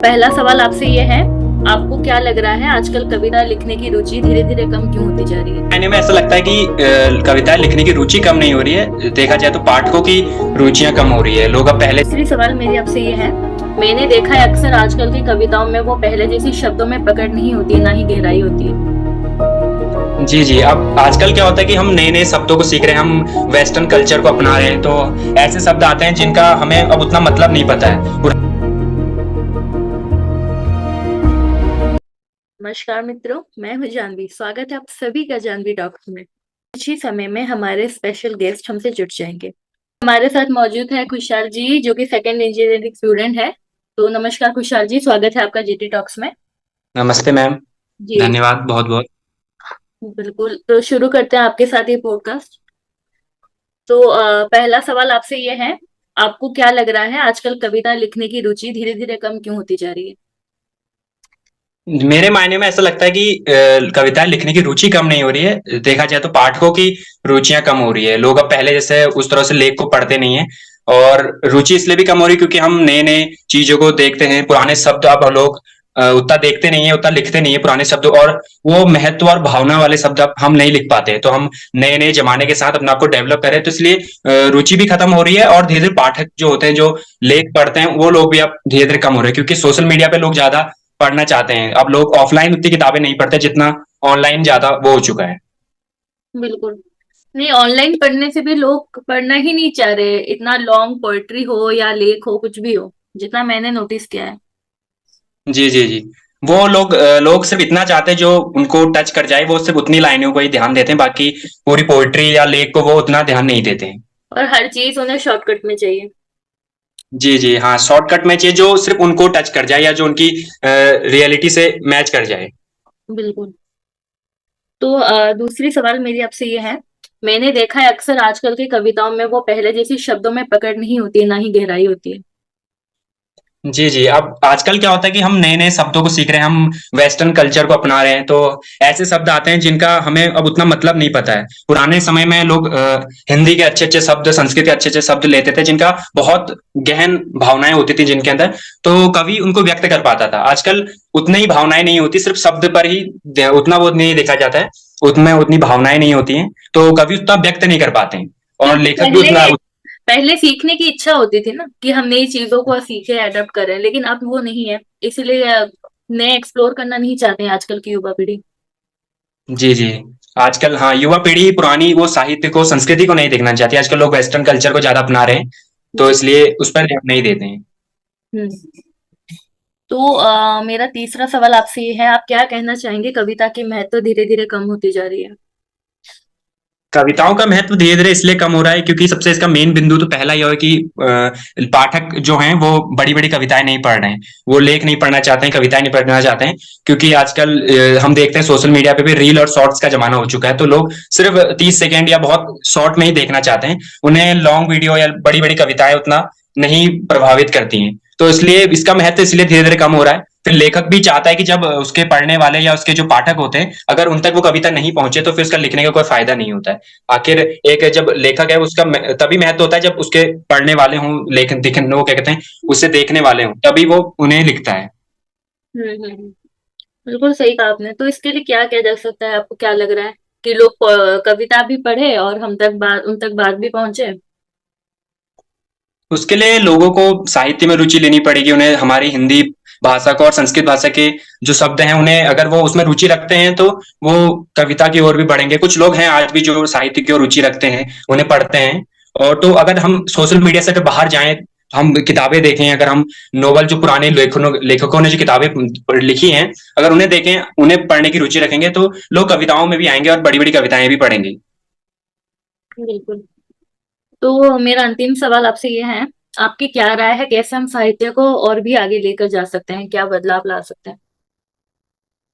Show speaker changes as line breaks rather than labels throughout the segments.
पहला सवाल आपसे ये है, आपको क्या लग रहा है आजकल कविता लिखने की रुचि धीरे धीरे कम क्यों होती जा रही है?
मैंने में ऐसा लगता है कि कविताएं लिखने की रुचि कम नहीं हो रही है। देखा जाए तो पाठकों की रुचियां कम हो रही है। लोग अब पहले
दूसरी सवाल मेरी आपसे ये है, मैंने देखा है अक्सर आजकल की कविताओं में वो पहले जैसी शब्दों में पकड़ नहीं होती, ना ही गहराई होती है।
जी अब आजकल क्या होता है कि हम नए नए शब्दों को सीख रहे हैं, हम वेस्टर्न कल्चर को अपना रहे हैं, तो ऐसे शब्द आते हैं जिनका हमें अब उतना मतलब नहीं पता है।
नमस्कार मित्रों, मैं हूँ जानवी। स्वागत है आप सभी का जानवी टॉक्स में। कुछ ही समय में हमारे स्पेशल गेस्ट हमसे जुड़ जाएंगे। हमारे साथ मौजूद है खुशहाल जी, जो कि सेकंड इंजीनियरिंग स्टूडेंट है। तो नमस्कार खुशहाल जी, स्वागत है आपका जीटी टॉक्स में।
नमस्ते मैम,
जी
धन्यवाद बहुत बहुत।
बिल्कुल, तो शुरू करते हैं आपके साथ ये पॉडकास्ट। तो पहला सवाल आपसे ये है, आपको क्या लग रहा है आजकल कविता लिखने की रुचि धीरे धीरे कम क्यों होती जा रही है?
मेरे मायने में ऐसा लगता है कि कविताएं लिखने की रुचि कम नहीं हो रही है। देखा जाए तो पाठकों की रुचियां कम हो रही है। लोग अब पहले जैसे उस तरह से लेख को पढ़ते नहीं है, और रुचि इसलिए भी कम हो रही है क्योंकि हम नए नए चीजों को देखते हैं। पुराने शब्द अब लोग उतना देखते नहीं है, उतना लिखते नहीं है पुराने शब्द, और वो महत्व और भावना वाले शब्द अब हम नहीं लिख पाते। तो हम नए नए जमाने के साथ अपने आप को डेवलप करें, तो इसलिए रुचि भी खत्म हो रही है। और धीरे धीरे पाठक जो होते हैं, जो लेख पढ़ते हैं, वो लोग भी अब धीरे धीरे कम हो रहे हैं, क्योंकि सोशल मीडिया पे लोग ज्यादा पढ़ना चाहते हैं। अब लोग ऑफलाइन उतनी किताबें नहीं पढ़ते जितना ऑनलाइन ज्यादा वो हो चुका है।
बिल्कुल नहीं, ऑनलाइन पढ़ने से भी लोग पढ़ना ही नहीं चाह रहे, इतना लॉन्ग पोएट्री हो या लेख हो, कुछ भी हो, जितना मैंने नोटिस किया है।
जी वो लोग सिर्फ इतना चाहते हैं जो उनको टच कर जाए, वो सिर्फ उतनी लाइनों को ही ध्यान देते हैं, बाकी पूरी पोइट्री या लेख को वो उतना ध्यान नहीं देते हैं।
और हर चीज उन्हें शॉर्टकट में चाहिए।
जी हाँ, शॉर्टकट में चाहिए जो सिर्फ उनको टच कर जाए या जो उनकी रियलिटी से मैच कर जाए।
बिल्कुल। तो दूसरी सवाल मेरी आपसे ये है, मैंने देखा है अक्सर आजकल की कविताओं में वो पहले जैसी शब्दों में पकड़ नहीं होती, ना ही गहराई होती है।
जी अब आजकल क्या होता है कि हम नए नए शब्दों को सीख रहे हैं, हम वेस्टर्न कल्चर को अपना रहे हैं, तो ऐसे शब्द आते हैं जिनका हमें अब उतना मतलब नहीं पता है। पुराने समय में लोग हिंदी के अच्छे अच्छे शब्द, संस्कृत के अच्छे अच्छे शब्द लेते थे, जिनका बहुत गहन भावनाएं होती थी जिनके अंदर, तो कवि उनको व्यक्त कर पाता था। आजकल उतनी ही भावनाएं नहीं होती, सिर्फ शब्द पर ही उतना वो नहीं देखा जाता है, उतने उतनी भावनाएं नहीं होती हैं, तो कवि उतना व्यक्त नहीं कर पाते हैं, और
क्योंकि
लेखक भी उतना।
पहले सीखने की इच्छा होती थी ना, कि हम नई चीजों को सीखे, अडॉप्ट करें, लेकिन अब वो नहीं है। इसीलिए नए एक्सप्लोर करना नहीं चाहते हैं आजकल की युवा पीढ़ी।
जी आजकल हाँ, युवा पीढ़ी पुरानी वो साहित्य को, संस्कृति को नहीं देखना चाहती। आजकल लोग वेस्टर्न कल्चर को ज्यादा अपना रहे हैं, तो
जी।
इसलिए उस पर ध्यान नहीं देते हैं।
हम्म। तो मेरा तीसरा सवाल आपसे ये है, आप क्या कहना चाहेंगे, कविता की महत्व धीरे धीरे कम होती जा रही है?
कविताओं का महत्व धीरे धीरे इसलिए कम हो रहा है क्योंकि सबसे इसका मेन बिंदु तो पहला ही है कि पाठक जो हैं वो बड़ी बड़ी कविताएं नहीं पढ़ रहे हैं, वो लेख नहीं पढ़ना चाहते हैं, कविताएं नहीं पढ़ना चाहते हैं। क्योंकि आजकल हम देखते हैं सोशल मीडिया पे भी रील और शॉर्ट्स का जमाना हो चुका है, तो लोग सिर्फ 30 सेकेंड या बहुत शॉर्ट में ही देखना चाहते हैं। उन्हें लॉन्ग वीडियो या बड़ी बड़ी कविताएं उतना नहीं प्रभावित करती हैं, तो इसलिए इसका महत्व इसलिए धीरे धीरे कम हो रहा है। फिर लेखक भी चाहता है कि जब उसके पढ़ने वाले या उसके जो पाठक होते हैं, अगर उन तक वो कविता नहीं पहुंचे, तो फिर उसका लिखने का कोई फायदा नहीं होता है। आखिर एक जब लेखक है, उसका तभी महत्व होता है जब उसके पढ़ने वाले हों, लेखन दिखने, वो क्या कहते हैं, उसे देखने वाले हों, तभी वो उन्हें लिखता है।
हम्म। बिल्कुल सही कहा आपने। तो इसके लिए क्या किया जा सकता है, आपको क्या लग रहा है, कि लोग कविता भी पढ़े और हम तक बात, उन तक बात भी पहुंचे?
उसके लिए लोगों को साहित्य में रुचि लेनी पड़ेगी। उन्हें हमारी हिंदी भाषा को और संस्कृत भाषा के जो शब्द हैं, उन्हें अगर वो उसमें रुचि रखते हैं, तो वो कविता की ओर भी बढ़ेंगे। कुछ लोग हैं आज भी जो साहित्य की ओर रुचि रखते हैं, उन्हें पढ़ते हैं। और तो अगर हम सोशल मीडिया से अगर बाहर जाएं, हम किताबें देखें, अगर हम नोवेल, जो पुराने लेखकों ने जो किताबें लिखी हैं, अगर उन्हें देखें, उन्हें पढ़ने की रुचि रखेंगे, तो लोग कविताओं में भी आएंगे और बड़ी बड़ी कविताएं भी पढ़ेंगे।
बिल्कुल। तो मेरा अंतिम सवाल आपसे ये है, आपकी क्या राय है, कैसे हम साहित्य को और भी आगे लेकर जा सकते हैं, क्या बदलाव ला सकते हैं?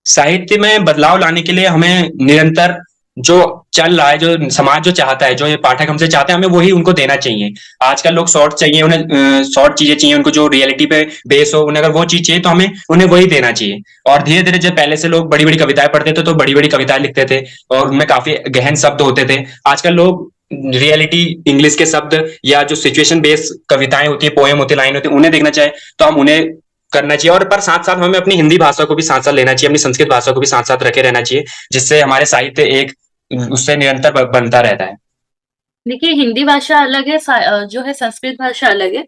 साहित्य में बदलाव लाने के लिए हमें निरंतर जो चल रहा है, जो समाज जो चाहता है, जो ये पाठक हमसे चाहते हैं, हमें वही उनको देना चाहिए। आजकल लोग शॉर्ट चाहिए, उन्हें शॉर्ट चीजें चाहिए, उनको जो रियलिटी पे बेस हो, उन्हें अगर वो चीज चाहिए, तो हमें उन्हें वही देना चाहिए। और धीरे धीरे, जब पहले से लोग बड़ी बड़ी कविताएं पढ़ते थे, तो बड़ी बड़ी कविताएं लिखते थे और उनमें काफी गहन शब्द होते थे। आजकल लोग रियलिटी, इंग्लिश के शब्द, या जो सिचुएशन बेस्ड कविताएं होती है, पोएम होती है, लाइन होती है, उन्हें देखना चाहे, तो हम उन्हें करना चाहिए, और पर साथ-साथ हमें अपनी हिंदी भाषा को भी साथ-साथ लेना चाहिए, अपनी संस्कृत भाषा को भी साथ-साथ रखे रहना चाहिए, जिससे हमारे साहित्य एक उससे निरंतर बनता रहता है।
देखिए, हिंदी भाषा अलग है, जो है संस्कृत भाषा अलग है,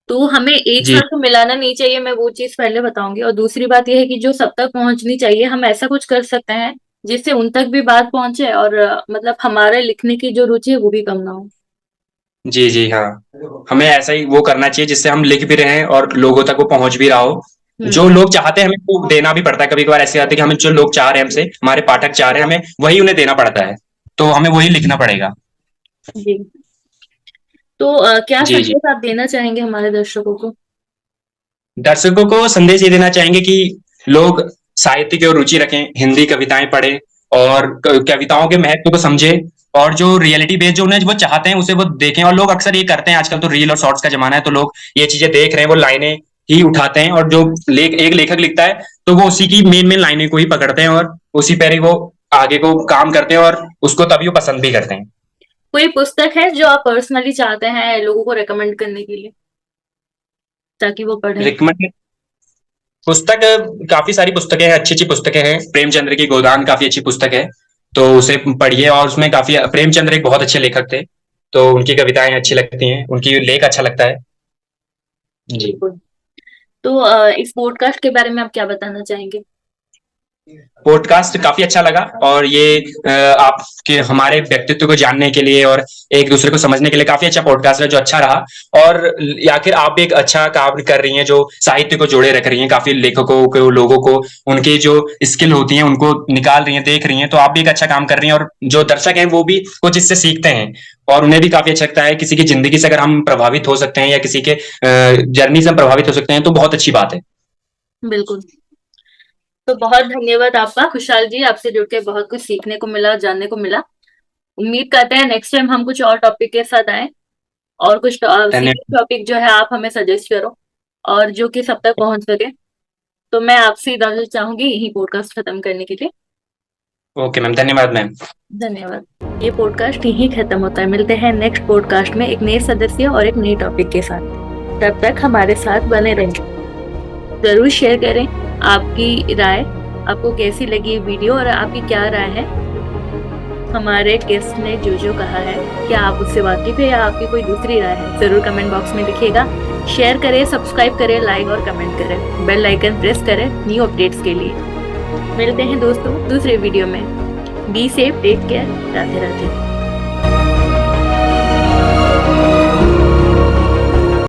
तो हमें एक
जी,
साथ तो मिलाना नहीं चाहिए, मैं वो चीज पहले बताऊंगी। और दूसरी बात यह है कि जो सब तक पहुंचनी चाहिए, हम ऐसा कुछ कर सकते हैं जिससे उन तक भी बात पहुंचे, और मतलब हमारे लिखने की जो रुचि है वो भी कम ना हो।
जी, जी, हाँ। हमें ऐसा ही वो करना चाहिए जिससे हम लिख भी रहे हैं और लोगों तक वो पहुँच भी रहा हो। जो
हम्म।
लोग चाहते हैं हमें वो देना भी पड़ता है। कभी-कभार ऐसी बात है कि हमें जो लोग चाह रहे हैं हमसे, हमारे पाठक चाह रहे हैं, हमें वही उन्हें देना पड़ता है। तो हमें वही लिखना पड़ेगा।
जी। तो क्या
जी, जी।
संदेश आप देना चाहेंगे हमारे दर्शकों को?
दर्शकों को संदेश ये देना चाहेंगे कि लोग साहित्य की ओर रुचि रखें, हिंदी कविताएं पढ़ें और कविताओं के महत्व को समझें, और जो रियलिटी बेस्ड जो उन्हें वो चाहते हैं उसे वो देखें। और लोग अक्सर ये करते हैं, आजकल तो रील और शॉर्ट्स का जमाना है, तो लोग ये चीजें देख रहे हैं, वो लाइनें ही उठाते हैं, और जो एक लेखक लिखता है तो वो उसी की मेन मेन लाइनें को ही पकड़ते हैं और उसी पर ही वो आगे को काम करते हैं, और उसको तभी वो पसंद भी करते हैं।
कोई पुस्तक है जो आप पर्सनली चाहते हैं लोगों को रेकमेंड करने के लिए, ताकि वो पढ़ें?
रिकमेंड पुस्तक, काफी सारी पुस्तकें हैं, अच्छी-अच्छी पुस्तकें हैं। प्रेमचंद्र की गोदान काफी अच्छी पुस्तक है, तो उसे पढ़िए। और उसमें काफी, प्रेमचंद्र एक बहुत अच्छे लेखक थे, तो उनकी कविताएं अच्छी लगती हैं, उनकी लेख अच्छा लगता है। जी।
बिल्कुल। तो इस पॉडकास्ट के बारे में आप क्या बताना चाहेंगे?
पॉडकास्ट काफी अच्छा लगा, और ये आपके हमारे व्यक्तित्व को जानने के लिए और एक दूसरे को समझने के लिए काफी अच्छा पॉडकास्ट है, जो अच्छा रहा। और आखिर आप भी एक अच्छा काम कर रही हैं, जो साहित्य को जोड़े रख रही हैं, काफी लेखकों को, लोगों को उनकी जो स्किल होती है उनको निकाल रही हैं, देख रही हैं, तो आप भी एक अच्छा काम कर रही हैं, और जो दर्शक हैं वो भी कुछ इससे सीखते हैं, और उन्हें भी काफी अच्छा लगता है। किसी की जिंदगी से अगर हम प्रभावित हो सकते हैं, या किसी के जर्नी से हम प्रभावित हो सकते हैं, तो बहुत अच्छी बात है।
बिल्कुल। तो बहुत धन्यवाद आपका खुशहाल जी, आपसे जुड़ के बहुत कुछ सीखने को मिला, जानने को मिला। उम्मीद करते हैं नेक्स्ट टाइम हम कुछ और टॉपिक के साथ आए, और कुछ सीरियस
धन्यवाद।
टॉपिक जो है आप हमें सजेस्ट करो, और जो कि सब तक पहुंच सके। तो मैं आपसे इजाजत चाहूंगी यही पॉडकास्ट खत्म करने के लिए।
ओके मैम, धन्यवाद मैम।
धन्यवाद। ये पॉडकास्ट यही खत्म होता है, मिलते हैं नेक्स्ट पॉडकास्ट में एक नए सदस्य और एक नए टॉपिक के साथ। तब तक हमारे साथ बने रहें। जरूर शेयर करें आपकी राय, आपको कैसी लगी ये वीडियो, और आपकी क्या राय है हमारे गेस्ट ने जो कहा है, क्या आप उससे वाकिफ है या आपकी कोई दूसरी राय है? जरूर कमेंट बॉक्स में लिखिएगा। शेयर करें, सब्सक्राइब करें, लाइक और कमेंट करें, बेल आइकन प्रेस करें न्यू अपडेट्स के लिए। मिलते हैं दोस्तों दूसरे वीडियो में। Be safe, take care, Radhe Radhe.